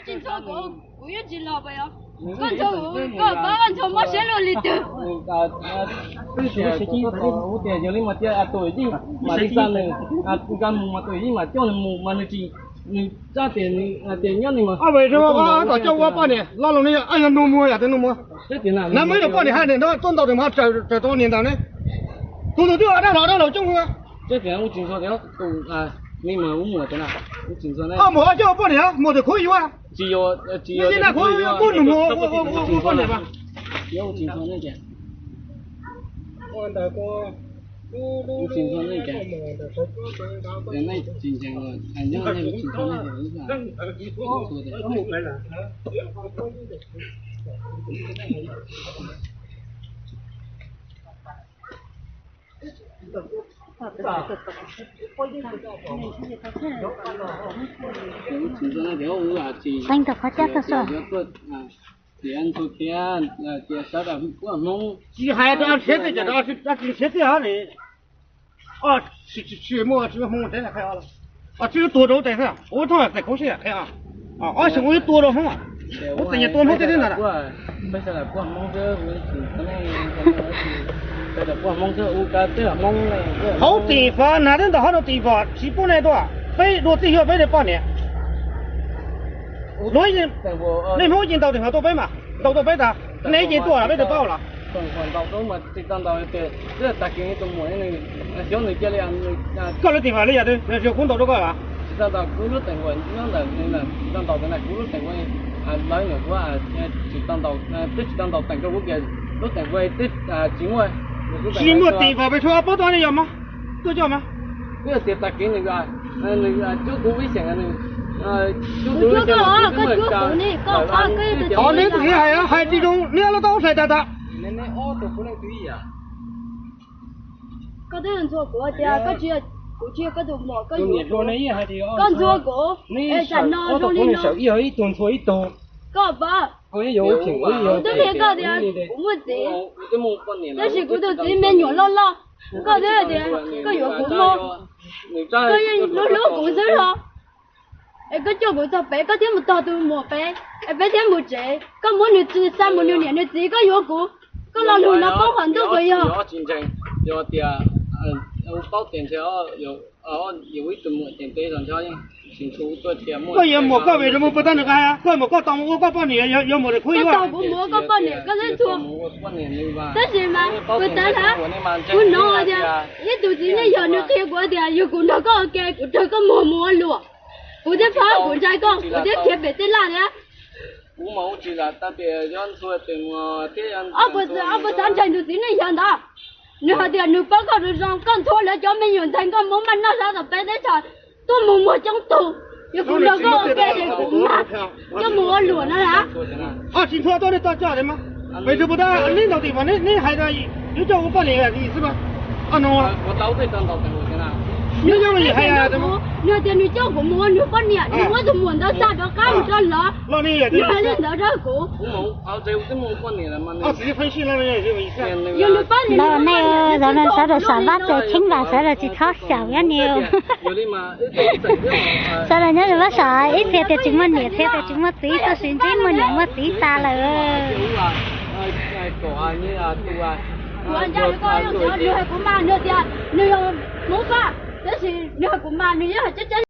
警察局不要进老板呀，干错我干错没写了里头。我点就你嘛这对你嘛第三呢干嘛对你嘛叫你嘛你这点要你嘛。为什么我叫我半年，老龙呢？按照弄摸呀，得弄摸。这点啊，那没有半年还得到赚到的嘛？这多年的呢？多就按照中国。这点我听说的你嘛我摸的啦，我听说呢。摸叫半年，摸的可以哇。只有你现在可以我弄摸我半年吧。有听说那个。我大哥。我听说那个，原来之前我俺家那个听说那个是啥？说的。听说那个我anh tập phát chất thật sao? tiền thôi tiền sao đã có mông chỉ hai đứa chết thì đó chỉ chết thì hả này chỉ mua không thế là khai了只有多少在这我同样在口水开啊是我有多少红啊我自己多少在这了bây giờ là có mông chứ cái này bây giờ có mông chứ tức là mông này好地方哪能到好多地方起不来多非落地下非得8年我已经我已经到地方多北嘛到北的那已经多了被都报了còn tàu đó mà chỉ tàu thì rất là đặc biệt trong mỗi này giống như cái này có cái地方你啊对就空岛都过了tàu cũ lúc thành quần nó là tàu cái này cũ lúc thành quần nói nhiều quá chỉ tàu thành cái quốc kia lúc thành quần tích chín mươi chỉ một地方被说报单的要吗都叫吗这个是đặc biệt那个就不危险的那个你自己还这种练了多少的那都不能注意啊có人做过的个只个都冇个你说那也还得刚做过咱那我都不能少一盒一吨错一吨个吧我也有听过有都别个的我这但是我都这边用了个的个有过吗个人老公生了cái chỗ của tao bé có thêm một tàu từ một bé bé thêm một trẻ có muốn được từ三một六年的只có有股có là luôn nó có hoàn tất rồi有进程有点有包电车有一顿没电车上车清楚做节目个也没个为什么不当那个呀个没个当我个半年有没得可以哇个没个半年个在做但是嘛不当他不弄啊的一肚子那有那结果的有股那个给股这个摸路我在跑，我在讲，我在贴别在哪里？我冇知啦，特别人说的我这样。不三成就是那样的。你还得你报告的上干错了，叫没用成个没买那啥的白在场，都没讲多，有股那个给的股嘛，要没路那啦。警察到底到家的吗？为什么到领导地方？你还在又叫我半年的意思吧？弄啊！我到底当到等我去啦。你叫我厉害呀？怎么？你叫我摸你半年，我都摸到啥都干不着了。那你也对。你还领导这个？我冇，这我摸半年了嘛。自己分析那个这个意思。有你半年。那咱们啥都啥把这听了啥都只靠小呀你。有的嘛，啥的那个啥，一天的只么年，天的只么对，都甚至么年么对啥了。狗啊，你啊，猪啊。我家那个有你还不骂你的，你要没法，但是你还不骂你，还真。